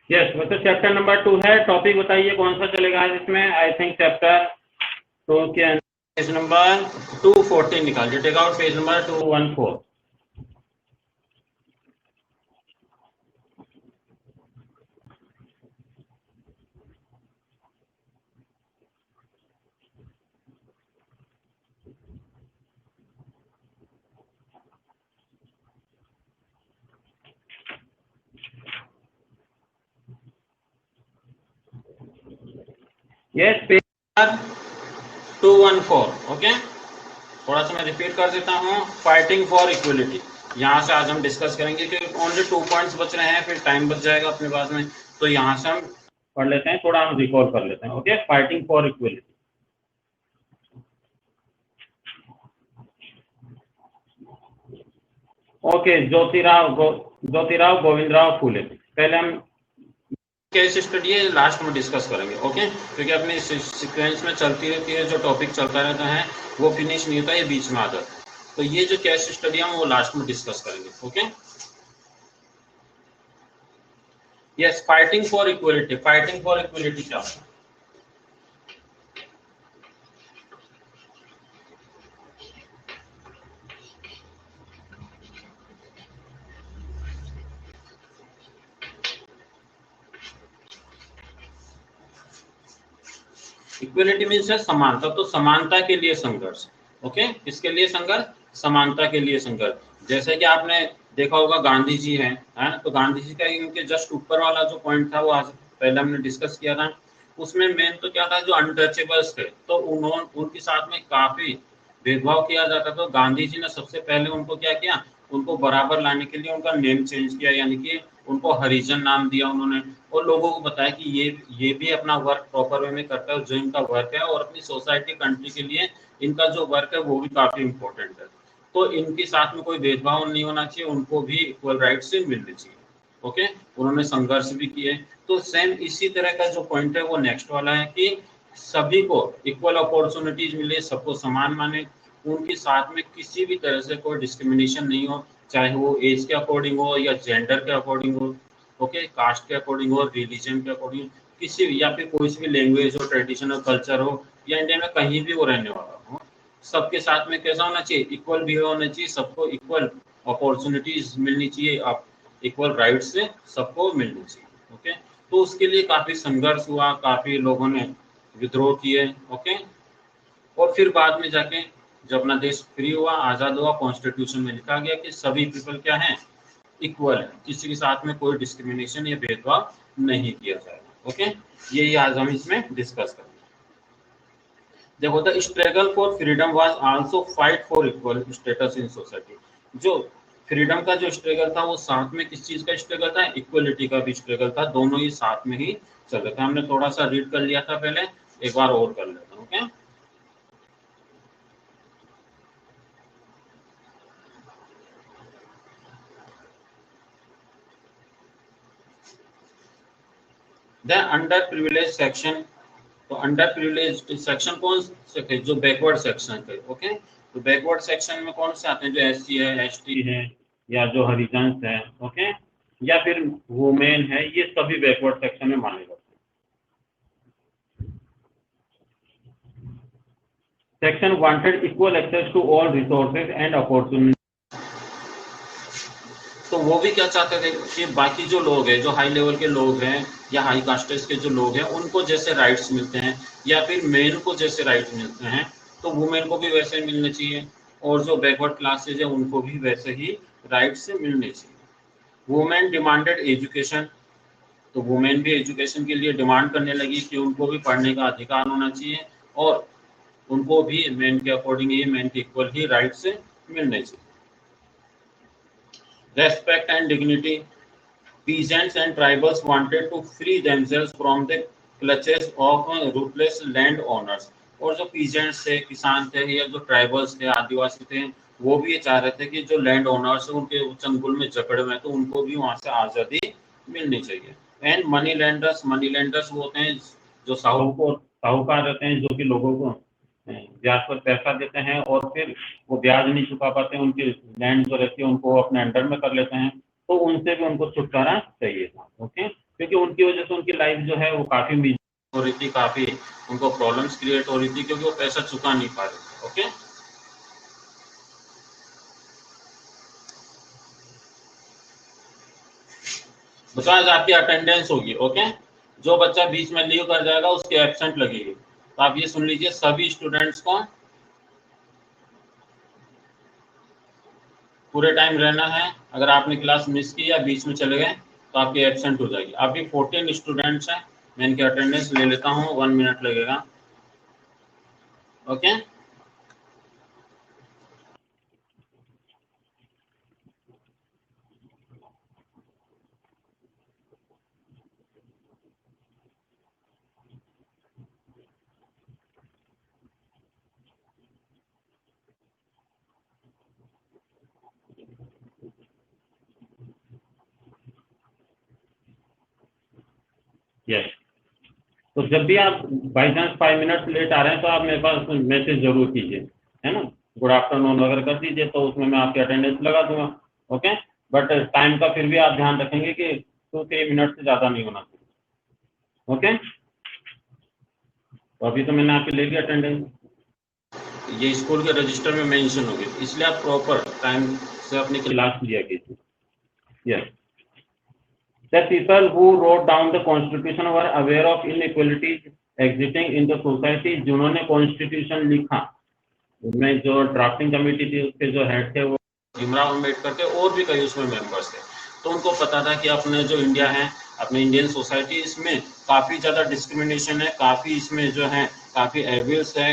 Yes, वैसे chapter number 2 है। Topic बताइए कौन सा चलेगा आज इसमें। आई थिंक चैप्टर 2 के अंदर पेज नंबर 214 निकालिए। Take out page number 214। Yes, page number 214। Okay, थोड़ा सा मैं रिपीट कर देता हूँ। फाइटिंग फॉर इक्वलिटी, यहाँ से आज हम डिस्कस करेंगे कि ओनली 2 पॉइंट्स बच रहे हैं, फिर टाइम बच जाएगा अपने पास में, तो यहाँ से हम पढ़ लेते हैं, थोड़ा हम रिकॉल कर लेते हैं। Okay, fighting for equality. Okay, Jyotirao Govindrao Phule. पहले हम केस स्टडी है, लास्ट में डिस्कस करेंगे। ओके, क्योंकि अपनी सीक्वेंस में चलती रहती है, जो टॉपिक चलता रहता है वो फिनिश नहीं होता, ये बीच में आ जाता है। तो ये जो केस स्टडी है वो लास्ट में डिस्कस करेंगे। Okay, yes, fighting for equality. Fighting for equality क्या है? इक्वलिटी मीन्स है समानता, तो समानता के लिए संघर्ष। ओके, किसके लिए संघर्ष? समानता के लिए संघर्ष। जैसे कि आपने देखा होगा गांधी जी हैं, है? तो गांधी जी का इनके जस्ट ऊपर वाला जो पॉइंट था वो आज पहले हमने डिस्कस किया था। उसमें मेन तो क्या था, जो अनटचेबल्स थे, तो उन्होंने उनके साथ में काफी भेदभाव किया जाता था। तो गांधी जी ने सबसे पहले उनको क्या किया, उनको बराबर लाने के लिए उनका नेम चेंज किया, यानी कि उनको हरिजन नाम दिया उन्होंने, और लोगों को बताया कि ये भी अपना वर्क प्रॉपर वे में करता है, जो इनका वर्क है, और अपनी सोसाइटी कंट्री के लिए इनका जो वर्क है वो भी काफी इंपॉर्टेंट है। तो इनके साथ में कोई भेदभाव नहीं होना चाहिए, उनको भी इक्वल राइट से मिलने चाहिए। ओके, उन्होंने संघर्ष भी किए। तो सेम इसी तरह का जो पॉइंट है वो नेक्स्ट वाला है कि सभी को इक्वल अपॉर्चुनिटीज मिले, सबको समान माने, उनके साथ में किसी भी तरह से कोई डिस्क्रिमिनेशन नहीं हो, चाहे वो एज के अकॉर्डिंग हो या जेंडर के अकॉर्डिंग हो, ओके, कास्ट के अकॉर्डिंग हो, रिलीजन के अकॉर्डिंग, किसी भी, या फिर कोई सी भी लैंग्वेज हो, ट्रेडिशनल कल्चर हो, या इंडिया में कहीं भी वो रहने वाला हो, सबके साथ में कैसा होना चाहिए, इक्वल बिहेव होना चाहिए, सबको इक्वल अपॉर्चुनिटीज मिलनी चाहिए, आप इक्वल राइट से सबको मिलनी चाहिए। ओके, तो उसके लिए काफी संघर्ष हुआ, काफी लोगों ने विद्रोह किए। ओके, और फिर बाद में जाके जब अपना देश फ्री हुआ, आजाद हुआ, कॉन्स्टिट्यूशन में लिखा गया कि सभी पीपल क्या हैं, इक्वल है, किसी के साथ में कोई डिस्क्रिमिनेशन या भेदभाव नहीं किया जाएगा। ओके, यही आज हम इसमें डिस्कस करेंगे। देखो, the struggle for freedom was also fight for equal status in society. जो फ्रीडम का जो स्ट्रगल था वो साथ में किस चीज का स्ट्रगल था, इक्वलिटी का भी स्ट्रगल था, दोनों ही साथ में ही चल रहे थे। हमने थोड़ा सा रीड कर लिया था पहले, एक बार और कर लेते हैं। Okay, the under privilege section. तो अंडर प्रिविलेज सेक्शन कौन से थे, जो बैकवर्ड सेक्शन थे। ओके, तो बैकवर्ड सेक्शन में कौन से आते हैं, जो एससी है, एसटी है, या जो हरिजन है, ओके, या फिर वुमेन है, ये सभी बैकवर्ड सेक्शन में माने जाते हैं। Section wanted equal access to all resources and opportunity. तो वो भी क्या चाहते थे कि बाकी जो लोग हैं, जो हाई लेवल के लोग हैं या हाई कास्टेस के जो लोग हैं, उनको जैसे राइट्स मिलते हैं, या फिर मेन को जैसे राइट्स मिलते हैं, तो वुमेन को भी वैसे मिलने चाहिए, और जो बैकवर्ड क्लासेज है उनको भी वैसे ही राइट्स मिलने चाहिए। Women demanded education. तो वुमेन भी एजुकेशन के लिए डिमांड करने लगी कि उनको भी पढ़ने का अधिकार होना चाहिए, और उनको भी मेन के अकॉर्डिंग ही, मेन के इक्वल ही राइट्स मिलने चाहिए। Respect and dignity. Peasants and tribals wanted to free themselves from the clutches of ruthless landowners। और जो peasants थे, किसान थे, या जो tribals थे, आदिवासी थे, वो भी ये चाह रहे थे कि जो लैंड ओनर्स उनके चंगुल में जकड़े हुए, तो उनको भी वहां से आजादी मिलनी चाहिए। And money landers. Money landers वो होते हैं जो साहूकार रहते हैं, जो कि लोगों को ब्याज पर पैसा देते हैं, और फिर वो ब्याज नहीं चुका पाते, उनकी लैंड जो रहती है उनको अपने अंडर में कर लेते हैं, तो उनसे भी उनको छुटकारा चाहिए था। ओके, क्योंकि उनकी वजह से उनकी लाइफ जो है वो काफ़ी मिजरेबल हो रही थी, काफ़ी उनको प्रॉब्लम्स क्रिएट हो रही थी, क्योंकि वो पैसा चुका नहीं पा रहे थे। ओके, बच्चों आज आपकी अटेंडेंस होगी। ओके, जो बच्चा बीच में लीव कर जाएगा उसकी एब्सेंट लगेगी। तो आप ये सुन लीजिए, सभी स्टूडेंट्स को पूरे टाइम रहना है। अगर आपने क्लास मिस की या बीच में चले गए तो आपकी एब्सेंट हो जाएगी। अभी 14 स्टूडेंट्स हैं, मैं इनकी अटेंडेंस ले लेता हूँ, 1 मिनट लगेगा। Okay, yes. तो जब भी आप बाई चांस 5 मिनट लेट आ रहे हैं तो आप मेरे पास मैसेज जरूर कीजिए, है ना, गुड आफ्टरनून वगैरह कर दीजिए, तो उसमें मैं आपकी अटेंडेंस लगा दूंगा। ओके, बट टाइम का फिर भी आप ध्यान रखेंगे कि 2-3 मिनट से ज़्यादा नहीं होना चाहिए। ओके, तो अभी तो मैंने आपकी ले ली अटेंडेंस, ये स्कूल के रजिस्टर में मेंशन होगी, इसलिए आप प्रॉपर टाइम से अपनी क्लास लिया कीजिए। Yes, the people who wrote down the constitution were aware of inequalities existing in the society। जिन्होंने कॉन्स्टिट्यूशन लिखा, उसमें जो ड्राफ्टिंग कमेटी थी उसके जो हेड थे वो भीमराव अम्बेडकर थे, और भी कई उसमें मेंबर्स थे। तो उनको पता था कि अपने जो इंडिया है, अपने इंडियन सोसाइटी, इसमें काफ़ी ज़्यादा डिस्क्रिमिनेशन है, काफ़ी इसमें जो है काफ़ी एविल्स है,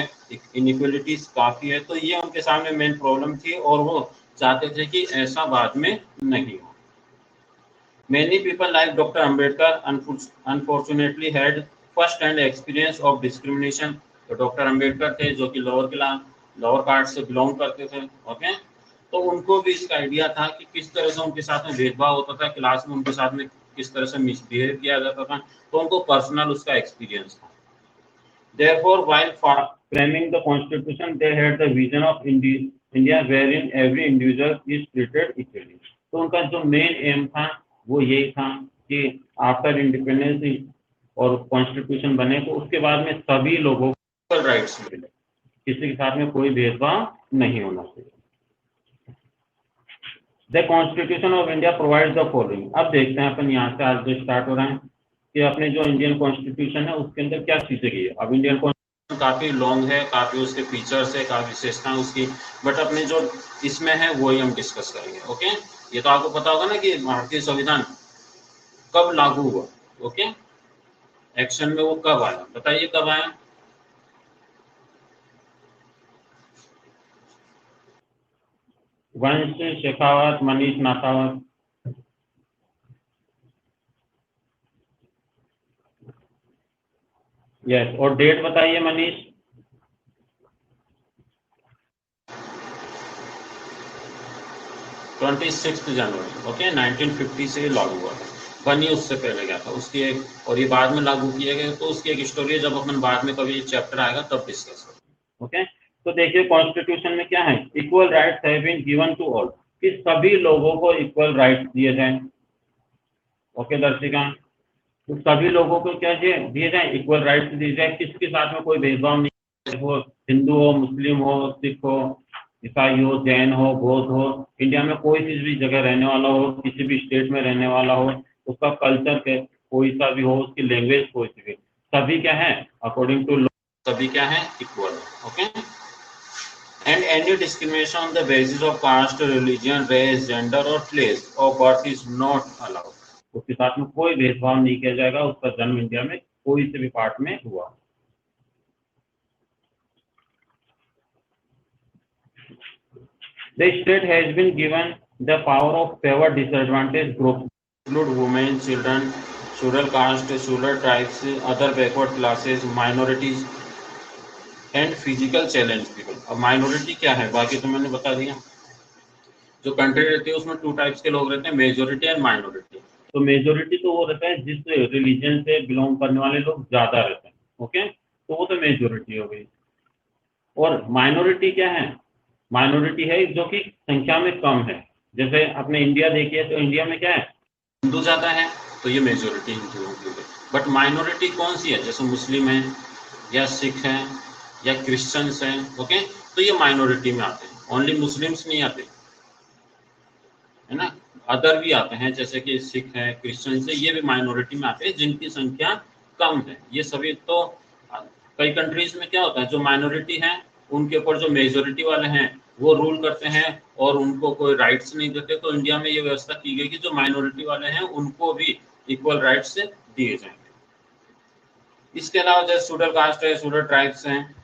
इनइक्वलिटीज काफ़ी है। तो ये उनके सामने मेन प्रॉब्लम थी, और वो चाहते थे कि ऐसा बाद में नहीं हो। Many people like Dr. Ambedkar unfortunately had first-hand experience of discrimination। तो डॉक्टर अम्बेडकर थे जो कि लोअर कास्ट से बिलोंग करते थे। ओके, तो उनको भी इसका आइडिया था कि किस तरह से उनके साथ में भेदभाव होता था, क्लास में उनके साथ में किस तरह से मिसबिहेव किया जाता था, तो उनको पर्सनल उसका एक्सपीरियंस था। Therefore, while framing the constitution, they had the vision of India wherein every individual is treated equally। तो उनका जो मेन एम था वो यही था कि आफ्टर इंडिपेंडेंस और कॉन्स्टिट्यूशन बने तो उसके बाद में सभी लोगों को इक्वल राइट्स मिले, किसी के साथ में कोई भेदभाव नहीं होना चाहिए। The constitution of India provides the following. अब देखते हैं अपन यहाँ से आज जो स्टार्ट हो रहा है कि अपने जो इंडियन कॉन्स्टिट्यूशन है उसके अंदर क्या चीजें की है। अब इंडियन कॉन्स्टिट्यूशन काफी लॉन्ग है, काफी उसके फीचर्स है, काफी विशेषताएं उसकी, बट अपने जो इसमें है वही हम डिस्कस करेंगे। ओके, ये तो आपको पता होगा ना कि भारतीय संविधान कब लागू हुआ। ओके, एक्शन में वो कब आया, बताइए कब आया। वंश शेखावत, मनीष नाथावत। यस, और डेट बताइए मनीष। 26 जनवरी। ओके, 1950 से लागू हुआ था। बनी उससे पहले गया था उसकी एक, और ये बाद में लागू किया गया, तो उसकी एक स्टोरी है, जब अपन बाद में कभी चैप्टर आएगा तब डिस्कस करेंगे। ओके, तो देखिए कॉन्स्टिट्यूशन में क्या है, equal rights have been given to all, कि सभी लोगों को इक्वल राइट्स दिए जाएं। ओके दर्शिका, तो सभी लोगों को क्या दिए जाए, इक्वल राइट्स दिए जाए, किसके साथ में कोई भेदभाव नहीं, वो हिंदू हो, मुस्लिम हो, सिख हो, ईसाई हो, जैन हो, बौद्ध हो, इंडिया में कोई सी भी जगह रहने वाला हो, किसी भी स्टेट में रहने वाला हो, उसका कल्चर कोई सा भी हो, उसकी लैंग्वेज कोई सी भी, सभी क्या है अकॉर्डिंग टू लॉ, सभी क्या है equal. Okay, and any discrimination on the basis of caste, religion, race, gender or place of birth is not allowed। उसके साथ में कोई भेदभाव नहीं किया जाएगा, उसका जन्म इंडिया में कोई से भी पार्ट में हुआ। The state has been given the power of favor disadvantaged groups, include women, children, scheduled caste, scheduled tribes, other backward classes, minorities and physical challenged people। अब माइनॉरिटी क्या है, बाकी तो मैंने बता दिया। जो कंट्री रहती है उसमें 2 टाइप्स के लोग रहते हैं, मेजोरिटी एंड माइनॉरिटी। तो मेजोरिटी तो वो रहता है जिस रिलीजन से बिलोंग करने वाले लोग ज्यादा रहते हैं। ओके, तो वो तो मेजोरिटी हो गई। और माइनॉरिटी क्या है, माइनॉरिटी है जो कि संख्या में कम है। जैसे अपने इंडिया देखिए, तो इंडिया में क्या है, हिंदू ज्यादा है, तो ये मेजोरिटी हिंदुओं की है। बट माइनॉरिटी कौन सी है, जैसे मुस्लिम है या सिख है या क्रिश्चियंस हैं, ओके, तो ये माइनॉरिटी में आते हैं, ओनली मुस्लिम्स नहीं आते, है ना, अदर भी आते हैं जैसे कि सिख है, क्रिश्चियंस है, ये भी माइनॉरिटी में आते हैं जिनकी संख्या कम है। ये सभी तो कई कंट्रीज में क्या होता है, जो माइनॉरिटी है उनके ऊपर जो मेजोरिटी वाले हैं वो रूल करते हैं और उनको कोई राइट्स नहीं देते। तो इंडिया में ये व्यवस्था की गई कि जो माइनॉरिटी वाले हैं उनको भी इक्वल राइट्स दिए जाएंगे। इसके अलावा जैसे शेड्यूल कास्ट है, शेड्यूल ट्राइब्स हैं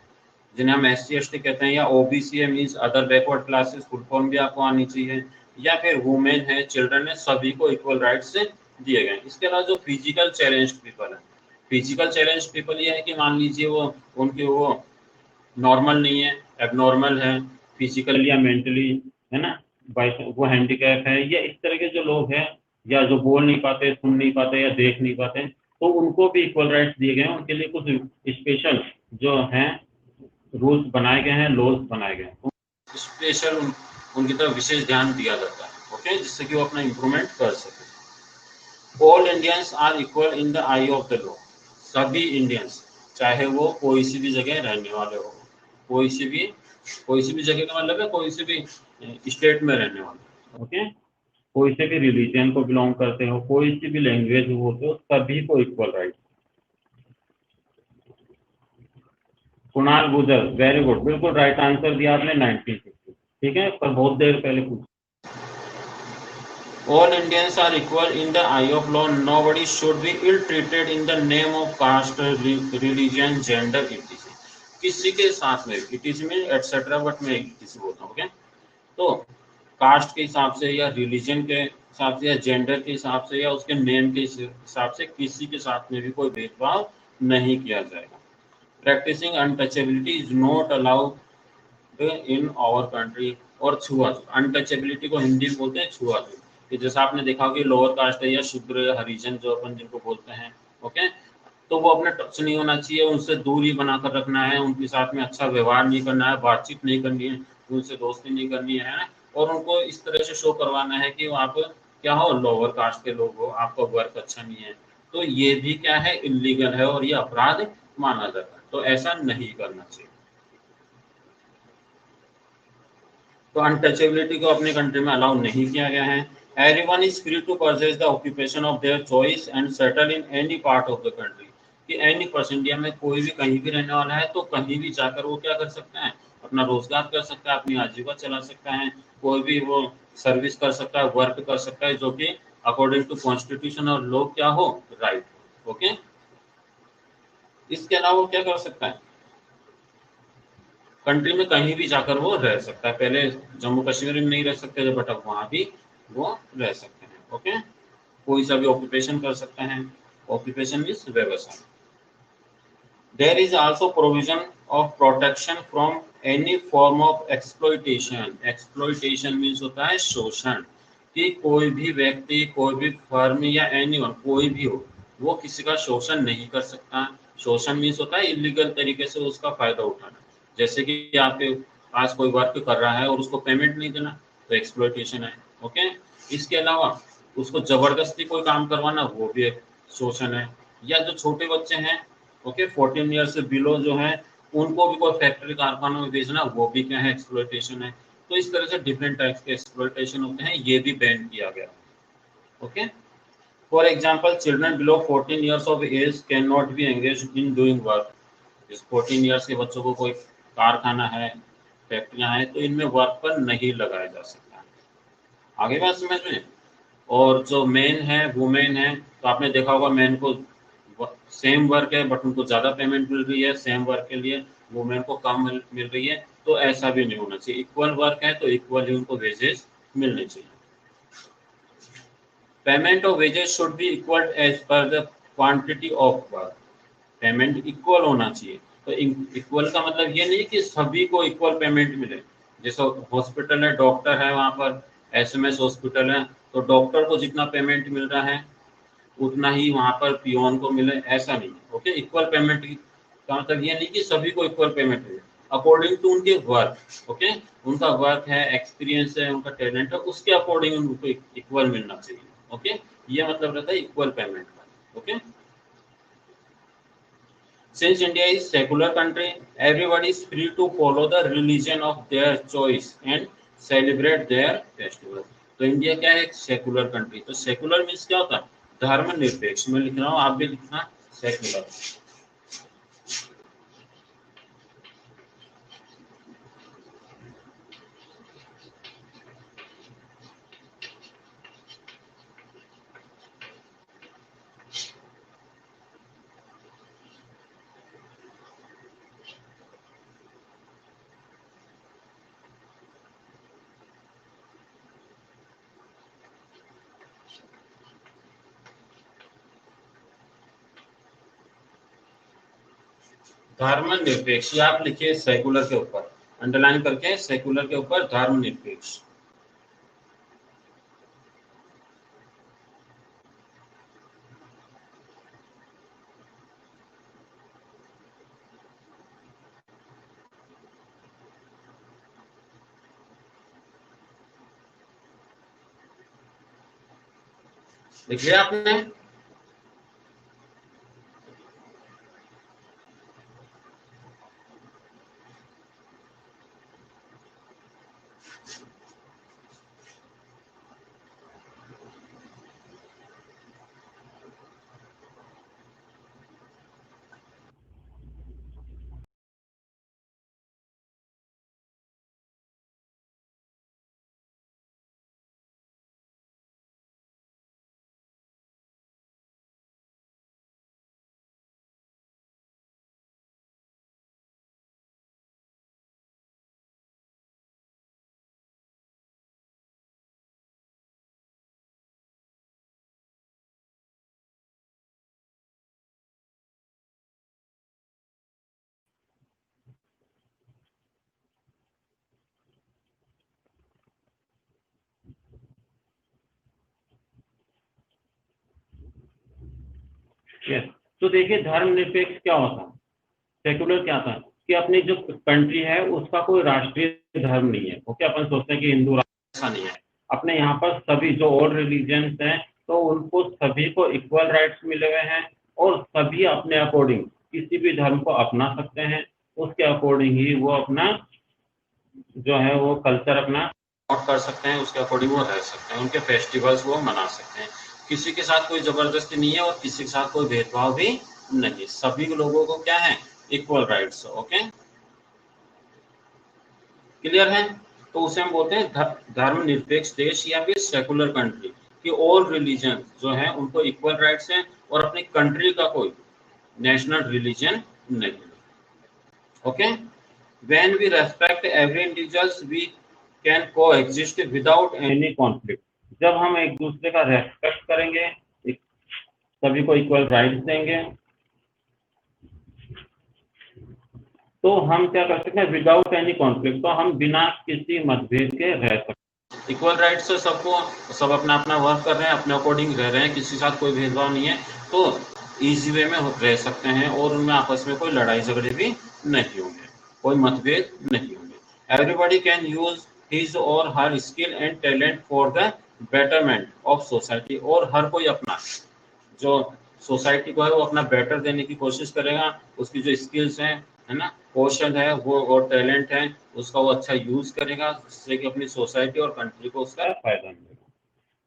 जिन्हें हम SC/ST कहते हैं, या OBC है means other backward classes, full form भी आपको आनी चाहिए, या फिर वुमेन है, चिल्ड्रन है, सभी को इक्वल राइट्स दिए गए। इसके अलावा जो फिजिकल चैलेंज्ड पीपल है, फिजिकल चैलेंज्ड पीपल ये है कि मान लीजिए वो उनके वो नॉर्मल नहीं है, एबनॉर्मल है, फिजिकली या मेंटली, है ना, वो हैंडीकैप है, या इस तरह के जो लोग हैं, या जो बोल नहीं पाते, सुन नहीं पाते या देख नहीं पाते, तो उनको भी इक्वल राइट्स दिए गए हैं। उनके लिए कुछ स्पेशल जो हैं रूल्स बनाए गए हैं, लॉज बनाए गए हैं, स्पेशल उनकी तरफ विशेष ध्यान दिया जाता है, ओके, जिससे कि वो अपना इंप्रूवमेंट कर सके। All Indians are equal in the eye of the law, सभी इंडियंस चाहे वो कोई सी भी जगह रहने वाले हो, कोई सी भी जगह का मतलब है कोई सी भी स्टेट में रहने वाले, ओके, कोई से भी रिलीजन को बिलोंग करते हो, कोई सी भी लैंग्वेज होते हो, सभी को equal right. Kunal Gujar, very good, बिल्कुल राइट आंसर दिया आपने, 1950, ठीक है, पर बहुत देर पहले पूछा। All Indians are equal in the eye of law. Nobody should be ill-treated in the name of caste, religion, gender, etc. किसी के साथ में etc में etc, बट मैं किसी बोलता हूँ, ओके, तो कास्ट के हिसाब से या रिलीजन के हिसाब से या जेंडर के हिसाब से या उसके नेम के हिसाब से किसी के साथ में भी कोई भेदभाव नहीं किया जाएगा। Practising untouchability is not allowed in our country. और छुआछूत, अनटचेबिलिटी को हिंदी में बोलते हैं छुआछूत, कि जैसा आपने देखा कि लोअर कास्ट है या शूद्र हरिजन जो अपन जिनको बोलते हैं, ओके, तो वो अपने टच नहीं होना चाहिए, उनसे दूरी बनाकर रखना है, उनके साथ में अच्छा व्यवहार नहीं करना है, बातचीत नहीं करनी है, उनसे दोस्ती नहीं करनी है, और उनको इस तरह से शो करवाना है कि आप क्या हो, लोअर कास्ट के लोग हो, आपका वर्क अच्छा नहीं है, तो ये भी क्या है, इलीगल है और ये अपराध माना जाता है, तो ऐसा नहीं करना चाहिए। तो अनटचेबिलिटी को अपने कंट्री में अलाउ नहीं किया गया है। Everyone is free to purchase the occupation of their choice and settle in any part of the country, कि एनी पर्सन, इंडिया में कोई भी कहीं भी रहने वाला है तो कहीं भी जाकर वो क्या कर सकता है, अपना रोजगार कर सकता है, अपनी आजीविका चला सकता है, कोई भी वो सर्विस कर सकता है, वर्क कर सकता है, जो कि अकॉर्डिंग टू कॉन्स्टिट्यूशन और लॉ क्या हो, राइट, ओके। इसके अलावा वो क्या कर सकता है, कंट्री में कहीं भी जाकर वो रह सकता है। पहले जम्मू कश्मीर में नहीं रह सकते थे, बट अब वहां भी वो रह सकते हैं, ओके, कोई सा भी ऑक्यूपेशन कर सकते हैं, ऑक्यूपेशन मीन्स व्यवसाय। There is also provision of protection from any form of exploitation. Exploitation means होता है शोषण, कि कोई भी व्यक्ति, कोई भी फर्म या एनीवन, कोई भी हो, वो किसी का शोषण नहीं कर सकता। शोषण मीन्स होता है इलीगल तरीके से उसका फायदा उठाना, जैसे कि आपके पास कोई वर्क कर रहा है और उसको पेमेंट नहीं देना, तो एक्सप्लॉइटेशन है, ओके। इसके अलावा उसको जबरदस्ती कोई काम करवाना, वो भी एक शोषण है। या जो छोटे बच्चे हैं, ओके, 14 ईयर से बिलो जो है, उनको भी कोई फैक्ट्री कारखानों में भेजना, वो भी क्या है, एक्सप्लॉइटेशन है। तो इस तरह से डिफरेंट टाइप्स के एक्सप्लॉइटेशन होते हैं, ये भी बैन किया गया, okay. For example, children below 14 years of age can not be engage in doing work. इस 14 ईयर्स के बच्चों को कोई कारखाना है, फैक्ट्रियां हैं, तो इनमें वर्क पर नहीं लगाया जा सकता। आगे बात समझ में। और जो मेन है, वुमेन है, तो आपने देखा होगा मेन को सेम वर्क है बट उनको ज्यादा पेमेंट मिल रही है, सेम वर्क के लिए वुमेन को कम मिल रही है, तो ऐसा भी नहीं होना चाहिए। इक्वल वर्क है तो इक्वल ही उनको वेजेस मिलने चाहिए। Payment of wages should be equal as per the quantity of work. Payment equal होना चाहिए। तो इक्वल का मतलब ये नहीं कि सभी को इक्वल पेमेंट मिले। जैसे हॉस्पिटल है, डॉक्टर है, वहां पर SMS हॉस्पिटल है, तो डॉक्टर को जितना पेमेंट मिल रहा है उतना ही वहां पर पियोन को मिले, ऐसा नहीं है, ओके। इक्वल पेमेंट का मतलब ये नहीं कि सभी को इक्वल पेमेंट मिले, अकॉर्डिंग टू उनके वर्क, ओके, उनका वर्क है, एक्सपीरियंस है, उनका टैलेंट है, उसके अकॉर्डिंग उनको इक्वल मिलना चाहिए, ओके। ये मतलब रहता है इक्वल पेमेंट का। Okay, since India is secular country, everybody is free to follow the religion of their choice and celebrate their festival। तो इंडिया क्या है, एक सेकुलर कंट्री। तो सेकुलर मीन्स क्या होता है, धर्मनिरपेक्ष। मैं लिख रहा हूँ, आप भी लिखना सेकुलर। धर्मनिरपेक्ष, ये आप लिखिए सेकुलर के ऊपर, अंडरलाइन करके सेकुलर के ऊपर धर्मनिरपेक्ष। लिख लिया आपने? यस। तो देखिए धर्मनिरपेक्ष क्या होता है, सेकुलर क्या था कि अपनी जो कंट्री है उसका कोई राष्ट्रीय धर्म नहीं है। ओके, अपन सोचते हैं कि हिंदू राष्ट्र, ऐसा नहीं है। अपने यहाँ पर सभी जो और रिलीजन्स हैं तो उनको सभी को इक्वल राइट्स मिले हुए हैं, और सभी अपने अकॉर्डिंग किसी भी धर्म को अपना सकते हैं। उसके अकॉर्डिंग ही वो अपना जो है वो कल्चर अपना नोट कर सकते हैं, उसके अकॉर्डिंग वो रह सकते हैं, उनके फेस्टिवल्स वो मना सकते हैं। किसी के साथ कोई जबरदस्ती नहीं है और किसी के साथ कोई भेदभाव भी नहीं। सभी लोगों को क्या है, इक्वल राइट्स। ओके, क्लियर है? तो उसे हम बोलते हैं धर्मनिरपेक्ष देश या फिर सेकुलर कंट्री, कि ऑल रिलीजन जो है उनको इक्वल राइट्स हैं और अपनी कंट्री का कोई नेशनल रिलीजन नहीं। Okay, when we respect every individuals we can coexist without any conflict। जब हम एक दूसरे का रेस्पेक्ट करेंगे, सभी को इक्वल राइट्स देंगे, तो हम क्या कर सकते हैं, विदाउट एनी कॉन्फ्लिक्ट, तो हम बिना किसी मतभेद के रह सकते हैं। इक्वल राइट्स से सबको, सब अपना अपना वर्क कर रहे हैं, अपने अकॉर्डिंग रह रहे हैं, किसी के साथ कोई भेदभाव नहीं है, तो इजी वे में रह सकते हैं और उनमें आपस में कोई लड़ाई झगड़े भी नहीं होंगे, कोई मतभेद नहीं होंगे। एवरीबॉडी कैन यूज हिज और her skill and talent for the betterment of society. और हर कोई अपना जो सोसाइटी को है वो अपना बेटर देने की कोशिश करेगा, उसकी जो स्किल्स हैं, है ना, कौशल है वो और टैलेंट है, उसका वो अच्छा यूज करेगा, जिससे कि अपनी सोसाइटी और कंट्री को उसका फायदा मिलेगा।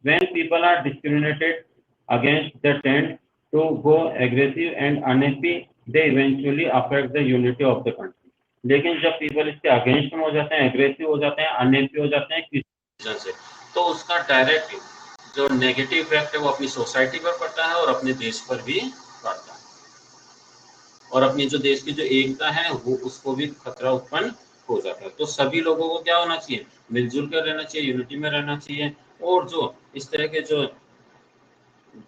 When people are discriminated against, they tend to go aggressive and unhappy, they eventually affect the unity of the country। लेकिन जब पीपल इसके अगेंस्ट में हो जाते हैं, एग्रेसिव हो जाते हैं, अनहैप्पी हो जाते हैं किसी रीजन से, तो उसका डायरेक्ट जो नेगेटिव इफेक्ट है वो अपनी सोसाइटी पर पड़ता है और अपने देश पर भी पड़ता है, और अपनी जो देश की जो एकता है वो उसको भी खतरा उत्पन्न हो जाता है। तो सभी लोगों को क्या होना चाहिए, मिलजुल कर रहना चाहिए, यूनिटी में रहना चाहिए। और जो इस तरह के जो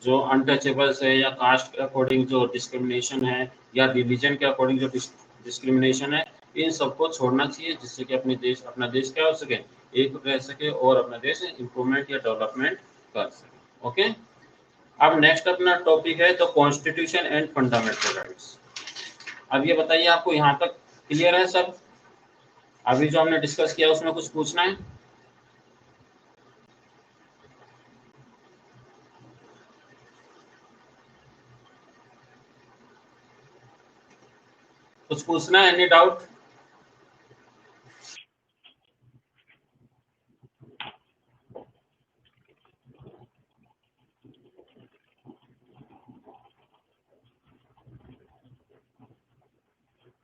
जो अनटचेबल्स है या कास्ट के अकॉर्डिंग जो डिस्क्रिमिनेशन है या रिलीजन के अकॉर्डिंग जो डिस्क्रिमिनेशन है, इन सबको छोड़ना चाहिए, जिससे कि अपना देश क्या हो सके, एक रह सके और अपना देश इंप्रूवमेंट या डेवलपमेंट कर सके। ओके, अब नेक्स्ट अपना टॉपिक है the constitution and fundamental rights. अब ये बताइए, आपको यहाँ तक क्लियर है सब? अभी जो हमने डिस्कस किया उसमें कुछ पूछना है? कुछ पूछना है, any doubt?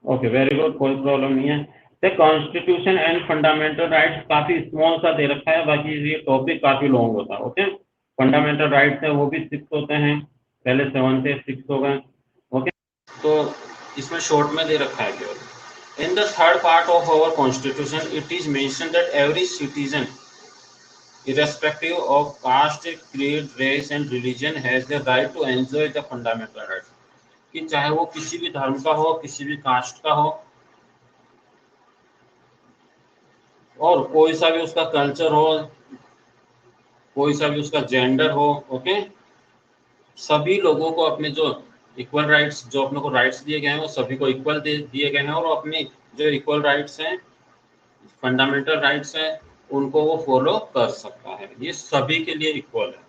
Okay, very good, कोई प्रॉब्लम नहीं है। The constitution and fundamental rights काफी स्मॉल सा दे रखा है, बाकी ये टॉपिक काफी लॉन्ग होता है। ओके, फंडामेंटल राइट्स है वो भी 6 होते हैं, पहले 7 थे 6 हो गए। ओके, तो इसमें शॉर्ट में दे रखा है केवल। In the third part of our constitution it is mention that every citizen irrespective of caste, creed, race and religion has the right to enjoy the fundamental rights, कि चाहे वो किसी भी धर्म का हो, किसी भी कास्ट का हो, और कोई सा भी उसका कल्चर हो, कोई सा भी उसका जेंडर हो। ओके, सभी लोगों को अपने जो इक्वल राइट्स, जो अपने को राइट्स दिए गए हैं वो सभी को इक्वल दिए गए हैं, और अपनी जो इक्वल राइट्स हैं, फंडामेंटल राइट्स हैं, उनको वो फॉलो कर सकता है। ये सभी के लिए इक्वल है।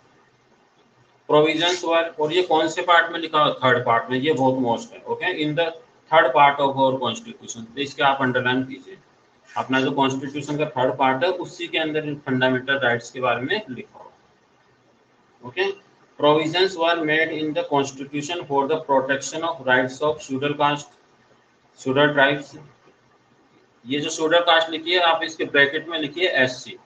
प्रोविजंस वर, और ये कौन से पार्ट में लिखा है? थर्ड पार्ट में, ये बहुत मोस्ट है। Okay, in the third part of our constitution, तो इसके आप अंडरलाइन कीजिए। अपना जो कॉन्स्टिट्यूशन का थर्ड पार्ट है उसी के अंदर इन फंडामेंटल राइट्स के बारे में लिखा हो। Okay, provisions were made in the constitution for the protection of rights of schedule caste, schedule tribes. ये जो शेड्यूल कास्ट लिखी है आप इसके ब्रैकेट में लिखिए एससी,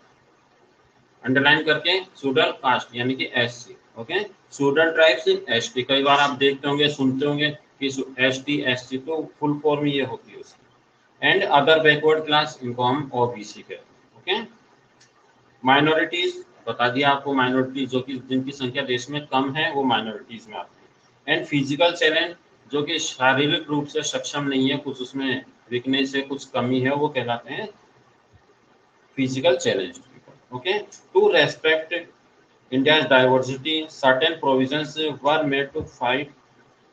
अंडरलाइन करके, शेड्यूल कास्ट यानी कि SC. Okay, schedule tribes ST. कई बार आप देखते होंगे, सुनते होंगे कि एसटी एससी, तो फुल फॉर्म ये होती है उसकी। एंड अदर बैकवर्ड क्लास, इनको हम ओबीसी कहते हैं। ओके, माइनॉरिटीज बता दिया आपको, माइनॉरिटीज जो कि जिनकी संख्या देश में कम है वो माइनॉरिटीज में आती है। एंड फिजिकल चैलेंज, जो कि शारीरिक रूप से सक्षम नहीं है, कुछ उसमें वीकनेस है, कुछ कमी है, वो कहलाते हैं physical challenge. Okay, to respect India's diversity, certain provisions were made to fight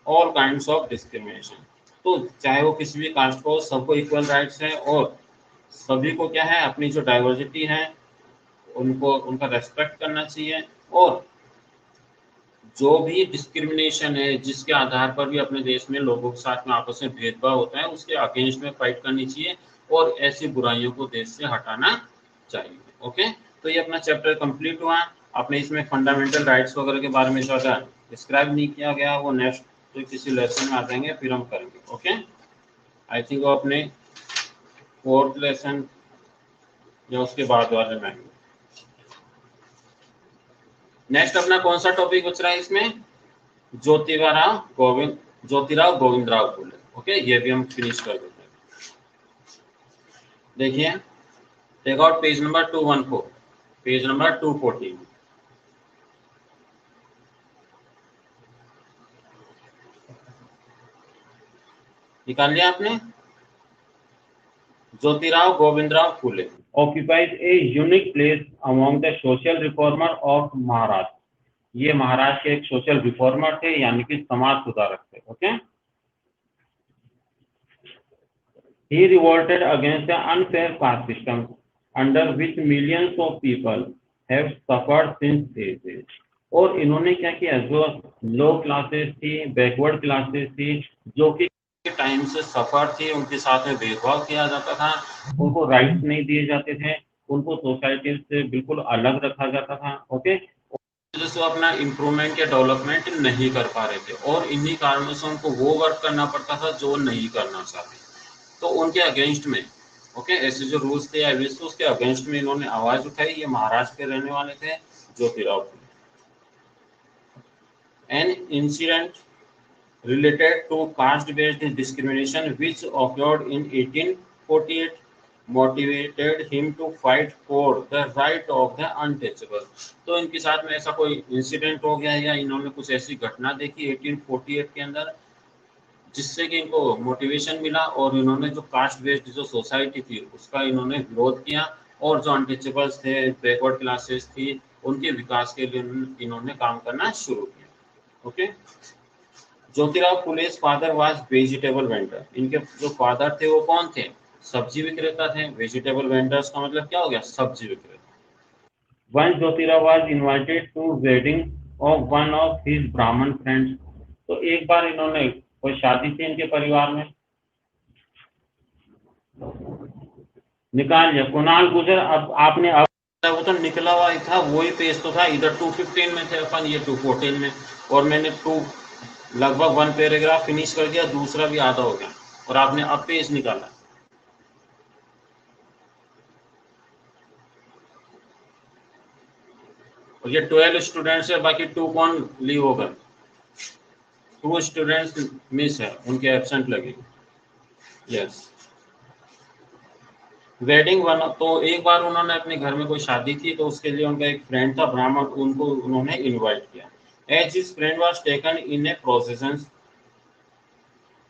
all kinds of discrimination. तो चाहे वो किसी भी कास्ट को, सबको इक्वल राइट्स हैं, और सभी को क्या है, अपनी जो डाइवर्सिटी है उनको, उनका रेस्पेक्ट करना चाहिए, और जो भी डिस्क्रिमिनेशन है, जिसके आधार पर भी अपने देश में लोगों के साथ में आपस में भेदभाव होता है, उसके अगेंस्ट में फाइट करनी चाहिए, और ऐसी बुराइयों को देश से हटाना चाहिए। ओके, तो ये अपना चैप्टर कंप्लीट हुआ। आपने इसमें फंडामेंटल राइट्स वगैरह के बारे में ज़्यादा डिस्क्राइब नहीं किया गया, वो नेक्स्ट तो किसी लेसन में आ जाएंगे, फिर हम करेंगे। ओके, आई थिंक वो अपने 4th लेसन या उसके बाद वाले में आएंगे। नेक्स्ट अपना कौन सा टॉपिक बच रहा है इसमें? ज्योतिराव गोविंदराव फुले। ओके, ये भी हम फिनिश कर देते हैं। देखिए, take out page number 214, page number 214। निकाल लिया आपने? ज्योतिराव गोविंदराव फुले occupies a unique place among the social reformer of Maharashtra. ये महाराष्ट्र के एक सोशल रिफॉर्मर थे, यानी कि समाज सुधारक थे। Okay, he revolted against the unfair caste system under which millions of people have suffered since ages। और इन्होंने क्या किया, जो लो क्लासेस थी, बैकवर्ड क्लासेस थी, जो कि टाइम से सफर थी, उनके साथ में भेदभाव किया जाता था, उनको राइट्स नहीं दिए जाते थे, उनको सोसाइटी से बिल्कुल अलग रखा जाता था। ओके, जो अपना इम्प्रूवमेंट या डेवलपमेंट नहीं कर पा रहे थे, और इन्हीं कारणों से उनको वो वर्क करना पड़ता था जो नहीं करना चाहते। तो उनके अगेंस्ट में, ओके, ऐसे जो रूल्स थे या उसके अगेंस्ट में इन्होंने आवाज उठाई। ये महाराष्ट्र के रहने वाले थे, Jyotirao Phule. An incident related to caste-based discrimination which occurred in 1848 motivated him to fight for the right of the untouchable। तो इनके साथ में ऐसा कोई इंसिडेंट हो गया, या इन्होंने कुछ ऐसी घटना देखी 1848 के अंदर, जिससे कि इनको मोटिवेशन मिला, और इन्होंने जो कास्ट बेस्ड जो सोसाइटी थी उसका इन्होंने विरोध किया, और जो अनटचेबल्स थे, बैकवर्ड क्लासेस थी, उनके विकास के लिए इन्होंने काम करना शुरू किया। ओके, ज्योतिराव फुले's फादर वाज वेजिटेबल वेंडर। इनके जो फादर थे वो कौन थे? सब्जी विक्रेता थे। वेजिटेबल वेंडर्स का मतलब क्या हो गया? सब्जी विक्रेता। One Jyotirao was invited to wedding of one of his Brahmin friends. तो एक बार इन्होंने, कोई शादी थी इनके परिवार में, निकाल लिया कुणाल गुजर। अब आपने वो तो निकला हुआ ही था, वही पेज तो था, इधर 215 में थे अपन, ये 214 में, और मैंने लगभग 1 पैराग्राफ फिनिश कर दिया, दूसरा भी आधा हो गया, और आपने अब पेज निकाला। और ये 12 स्टूडेंट्स है, बाकी 2 कौन लीव हो गए? 2 स्टूडेंट्स मिस है, उनके एब्सेंट लगेगी। यस, वेडिंग वन, तो एक बार उन्होंने अपने घर में कोई शादी थी, तो उसके लिए उनका एक फ्रेंड था ब्राह्मण, उनको उन्होंने इनवाइट किया। As his friend was taken in a procession,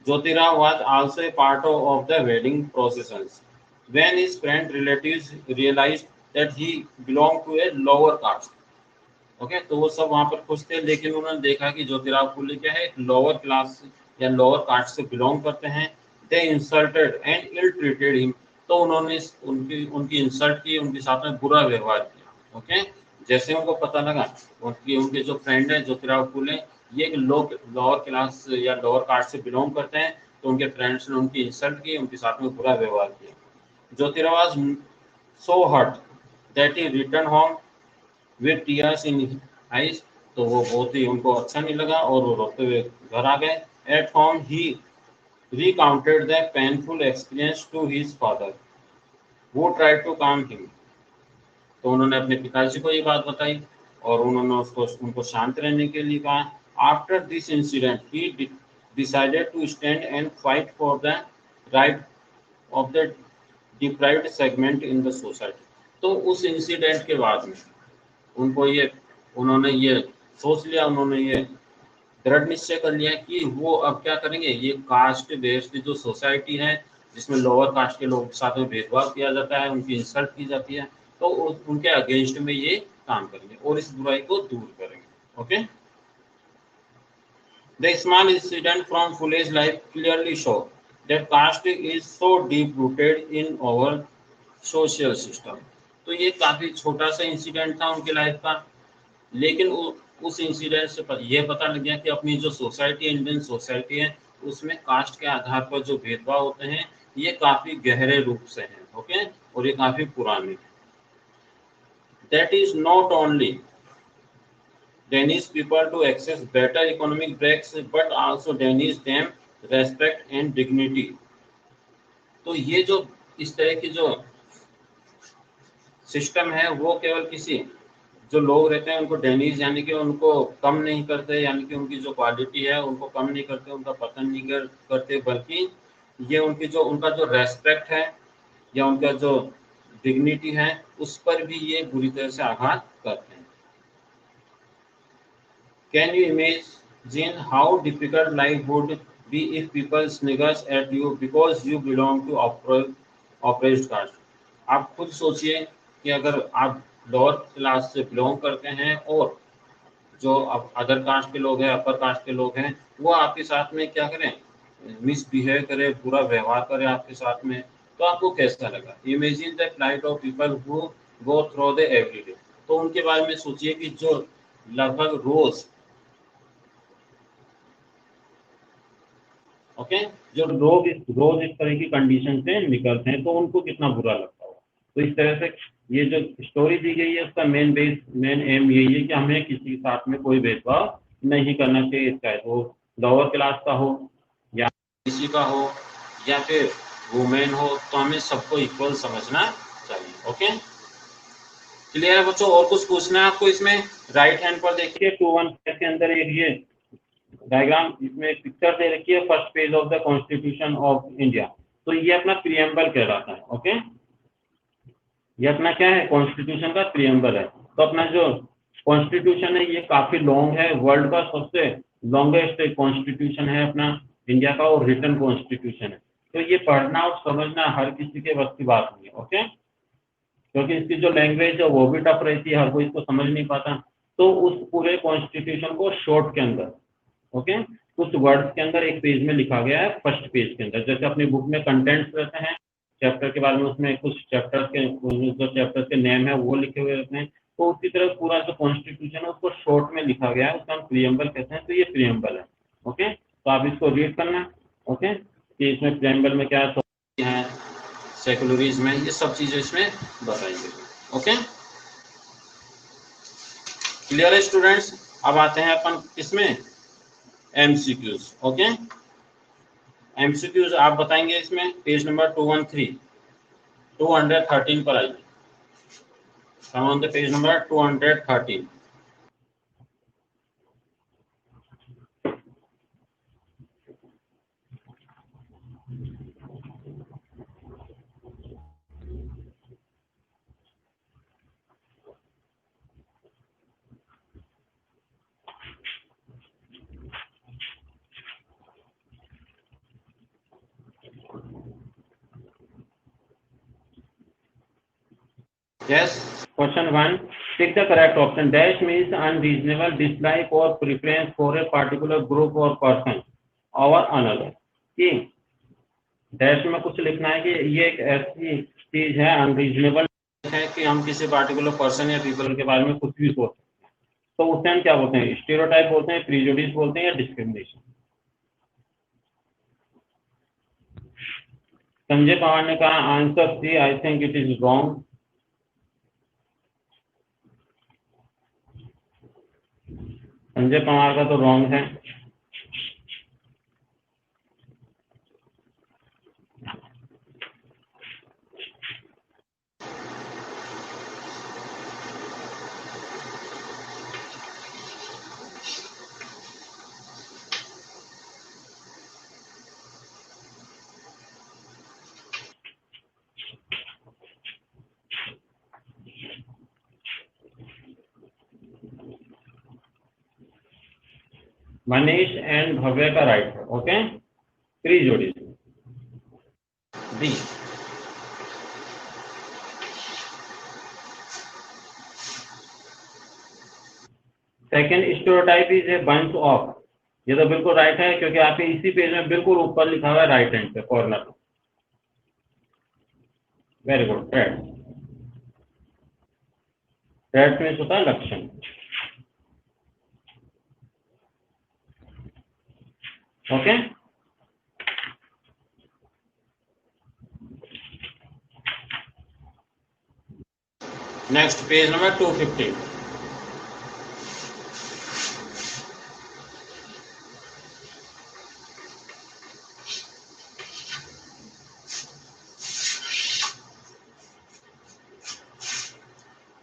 Jyotirao was also a part of the wedding processions. When his friend relatives realized that he belonged to a lower caste, okay, तो वो सब वहां पर खुश थे, लेकिन उन्होंने देखा कि ज्योतिराव फुले क्या है, लोअर क्लास या लोअर कास्ट से बिलोंग करते हैं। They insulted and ill treated him, तो उन्होंने उनकी उनकी इंसल्ट की, उनके साथ में बुरा व्यवहार किया। ओके, जैसे उनको पता लगा उनके जो फ्रेंड है ज्योतिराव फुले, ये लोग लोअर क्लास या लोअर कास्ट से बिलोंग करते हैं, तो उनके फ्रेंड्स ने उनकी इंसल्ट की, उनके साथ में बुरा व्यवहार किया। Jyotirao was so hurt that he return home with tears in eyes, तो वो बहुत ही उनको अच्छा नहीं लगा और वो रोते हुए घर आ गए। At home he recounted the painful experience to his father, who tried to calm him, तो उन्होंने अपने पिताजी को ये बात बताई और उन्होंने उसको उनको शांत रहने के लिए कहा। After this incident he decided to stand and fight for the right of the deprived segment in the society, तो उस इंसिडेंट के बाद में उनको ये उन्होंने ये सोच लिया, उन्होंने ये दृढ़ निश्चय कर लिया कि वो अब क्या करेंगे, ये कास्ट बेस्ड जो सोसाइटी है, जिसमें लोअर कास्ट के लोगों के साथ में भेदभाव किया जाता है, उनकी इंसल्ट की जाती है, तो उनके अगेंस्ट में ये काम करेंगे और इस बुराई को दूर करेंगे। Okay, the small incident from Phule's life clearly show that caste is so deep rooted in our social system, तो ये काफी छोटा सा इंसिडेंट था उनके लाइफ का, लेकिन उस इंसिडेंट से यह पता लग गया कि अपनी जो सोसाइटी, इंडियन सोसाइटी है, उसमें कास्ट के आधार पर जो भेदभाव होते हैं, ये काफी गहरे रूप से हैं। ओके, और ये काफी पुराने हैं। That is not only Danish people to access better economic breaks, but also Danish them respect and dignity, तो ये जो इस तरह की जो सिस्टम है, वो केवल किसी जो लोग रहते हैं उनको डेनिश यानी कि उनको कम नहीं करते, यानी कि उनकी जो क्वालिटी है उनको कम नहीं करते, उनका पतन नहीं करते, बल्कि ये उनका जो रेस्पेक्ट है या उनका जो डिग्निटी है, उस पर भी ये बुरी तरह से आघात करते हैं। Can you imagine how difficult life would be if people sniggers at you because you belong to oppressed caste. आप खुद सोचिए कि अगर आप लोअर क्लास से बिलोंग करते हैं और जो अदर कास्ट के लोग हैं, अपर कास्ट के लोग हैं, वो आपके साथ में क्या करें, मिसबिहेव करें, बुरा व्यवहार करें आपके साथ में, तो आपको कैसा लगा? Imagine the flight of people who go through the everyday, तो उनके बारे में सोचिए कि जो लगभग रोज ओके जो लोग रोज इस तरह की कंडीशन से निकलते हैं, तो उनको कितना बुरा लगता होगा। तो इस तरह से ये जो स्टोरी दी गई है, उसका मेन एम यही है कि हमें किसी के साथ में कोई भेदभाव नहीं करना चाहिए, चाहे वो लोअर क्लास का हो या किसी का हो या फिर वुमेन हो, तो हमें सबको इक्वल समझना चाहिए। ओके, क्लियर है बच्चों? और कुछ पूछना है आपको इसमें? राइट हैंड पर देखिए 215 के अंदर एक ये डायग्राम, इसमें एक पिक्चर दे रखी है, first page of the constitution of India, तो ये अपना प्रीएम्बल कहलाता है। ओके, ये अपना क्या है, कॉन्स्टिट्यूशन का प्रीएम्बल है। तो अपना जो कॉन्स्टिट्यूशन है ये काफी लॉन्ग है, वर्ल्ड का सबसे लॉन्गेस्ट कॉन्स्टिट्यूशन है अपना इंडिया का, और रिटन कॉन्स्टिट्यूशन है। तो ये पढ़ना और समझना हर किसी के बस की बात नहीं है। ओके, क्योंकि इसकी जो लैंग्वेज है वो भी टफ रहती है, हर कोई इसको समझ नहीं पाता। तो उस पूरे कॉन्स्टिट्यूशन को शॉर्ट के अंदर ओके कुछ वर्ड्स के अंदर एक पेज में लिखा गया है, फर्स्ट पेज के अंदर, जैसे अपनी बुक में कंटेंट्स रहते हैं चैप्टर के बारे में, उसमें कुछ चैप्टर्स के जो चैप्टर्स के नेम है वो लिखे हुए रहते हैं, तो उसी तरह पूरा जो कॉन्स्टिट्यूशन है उसको शॉर्ट में लिखा गया है, उसका हम प्रीएम्बल कहते हैं। तो ये प्रीएम्बल है। ओके, तो आप इसको रीड करना। ओके, कि इसमें प्रीएम्बल में क्या है, सेकुलरिज्म है, ये सब चीजें इसमें बताई गई। ओके, क्लियर है स्टूडेंट्स? अब आते हैं अपन इसमें एमसीक्यूज। ओके, एमसीक्यूज आप बताएंगे इसमें पेज नंबर 213 पर आइए। On the page number 213। Yes, question 1. Pick the correct option. Dash means unreasonable dislike or preference for a particular group or person over another. कि डैश में कुछ लिखना है कि ये एक ऐसी चीज है अनरीजनेबल है कि हम किसी पार्टिकुलर पर्सन या पीपल के बारे में कुछ भी सोच सकते हैं, तो उसे हम क्या बोलते हैं? स्टीरियोटाइप बोलते हैं, प्रीजुडिस बोलते हैं या डिस्क्रिमिनेशन? संजय पवार ने कहा answer C, I think it is wrong. Sanjay Pawar का तो रॉन्ग है। मनीष एंड भव्य का राइट है। Okay, prejudice B. Second stereotype is a bunch of, ये तो बिल्कुल राइट है क्योंकि आपके इसी पेज में बिल्कुल ऊपर लिखा हुआ है राइट हैंड पे corner. Very good. Trade means होता है लक्षण। Okay, next page number 250।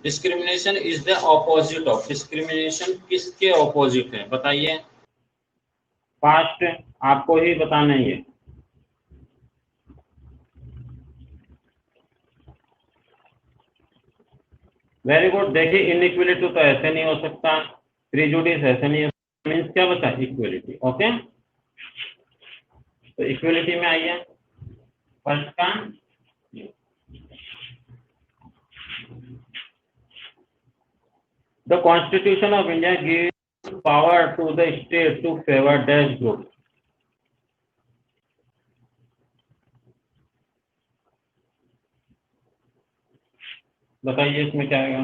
Discrimination is the opposite of. Discrimination किसके ऑपोजिट है बताइए? पास्ट आपको ही बताना है ये। Very good. देखिए इनइक्वलिटी तो ऐसे नहीं हो सकता, प्रीजुडिस ऐसे नहीं हो सकता, मीन्स क्या बता? इक्वलिटी। ओके, तो इक्वलिटी में आइए फर्स्ट का। The constitution of India gives power to the state to favour dash group. बताइए इसमें क्या आएगा?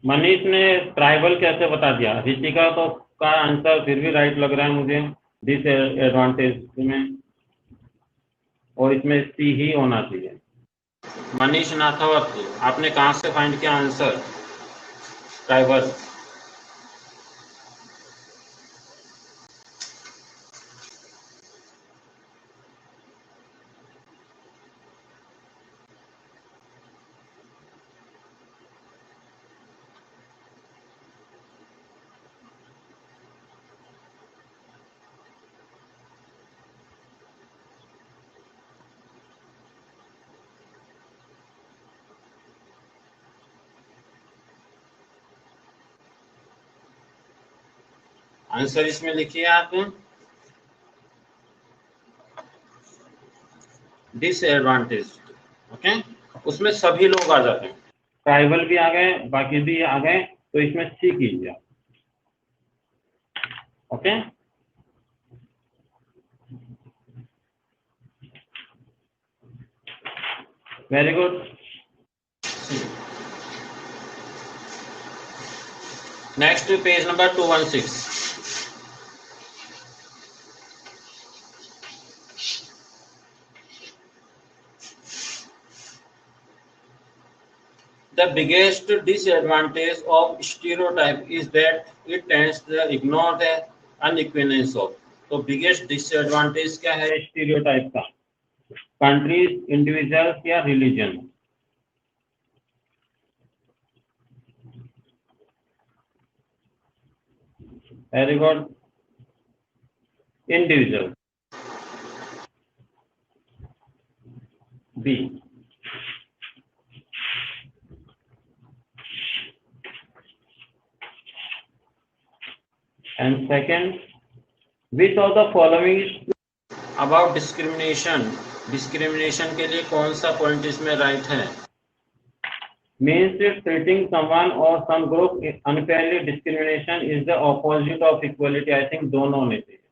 मनीष ने ट्राइबल कैसे बता दिया? ऋतिका तो का आंसर फिर भी राइट लग रहा है मुझे डिसएडवांटेज में, और इसमें सी ही होना चाहिए। मनीष नाथावत, आपने कहां से फाइंड किया आंसर? ट्राइबल। आंसर इसमें लिखिए आप डिसएडवांटेज। ओके, उसमें सभी लोग आ जाते हैं, ट्राइबल भी आ गए, बाकी भी आ गए, तो इसमें सी कीजिए। Okay, very good. Next page number 216। The biggest disadvantage of stereotype is that it tends to ignore the unequalness of. तो biggest disadvantage क्या है stereotype का? Countries, individuals या religion? Very good. Individual. B. And second, which of the following is about discrimination? Discrimination के लिए कौन सा point इसमें राइट है? Means treating someone or some group unfairly. Discrimination is the opposite of equality. I think दोनों होने चाहिए.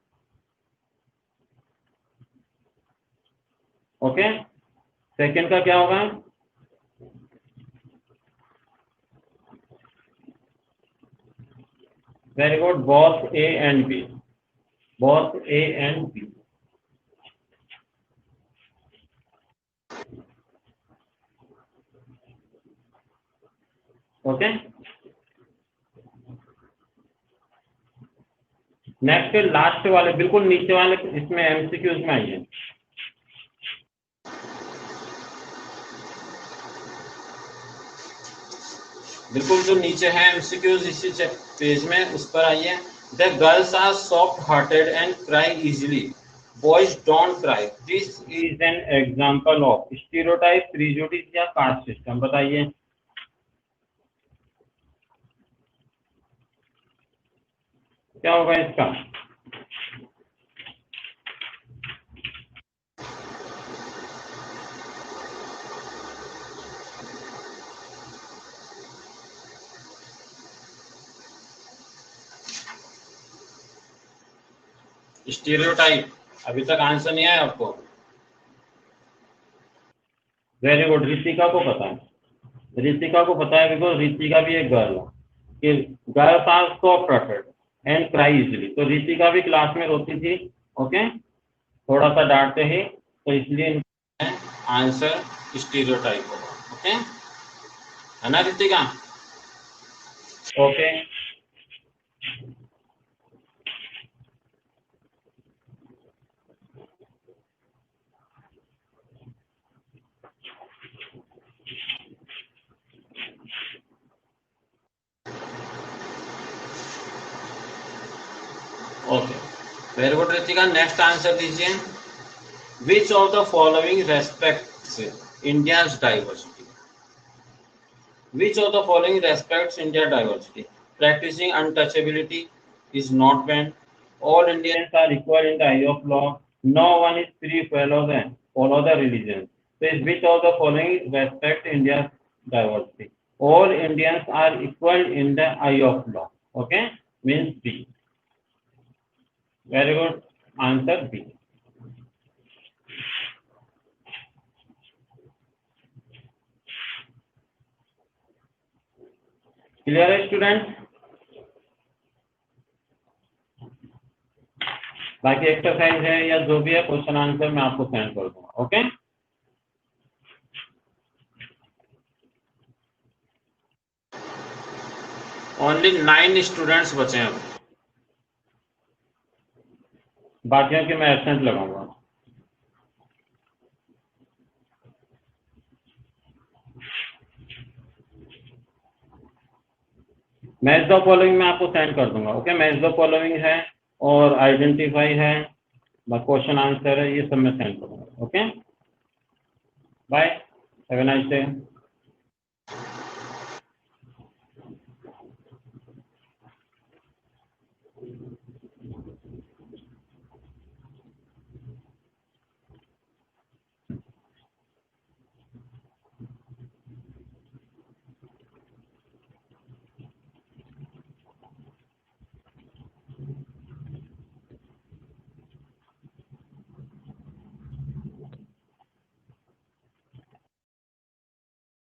Okay? Second का क्या होगा? Very good. Both A and B. Both A and B. Okay. Next last वाले बिल्कुल नीचे वाले इसमें एमसीक्यूज में आइए. बिल्कुल जो नीचे है एमसीक्यूज इसी पेज में उस पर आइए. The girls are soft hearted and cry easily. Boys don't cry. This is an example of stereotype, prejudice या कास्ट सिस्टम. बताइए. क्या होगा इसका? स्टीरियोटाइप. अभी तक आंसर नहीं आया आपको? Very good. ऋतिका को पता है. ऋतिका को पता है बिकॉज ऋतिका भी एक गर्ल है. Girls are soft hearted and cry easily. तो ऋतिका भी क्लास में रोती थी. ओके. थोड़ा सा डांटते ही, तो इसलिए आंसर स्टीरियोटाइप होगा. ओके है ना Ritika? Okay. Okay. Very good Ritika. Next answer दीजिए. Which of the following respects India's diversity? Which of the following respects India diversity? Practicing untouchability is not banned. All Indians are equal in the eye of law. No one is free to follow the religion. So which of the following respect India's diversity? All Indians are equal in the eye of law. Okay, means B. Very good. Answer B. Clear है student? बाकी exercise है या जो भी है question answer मैं आपको send कर दूंगा. ओके. ओनली 9 स्टूडेंट्स बचे हैं. बाकियों के मैं एब्सेंट लगाऊंगा. मैच द फॉलोइंग मैं आपको सेंड कर दूंगा. ओके. मैच द फॉलोइंग है और आइडेंटिफाई है, क्वेश्चन आंसर है, ये सब मैं सेंड करूंगा. Okay. Bye. Have a nice day.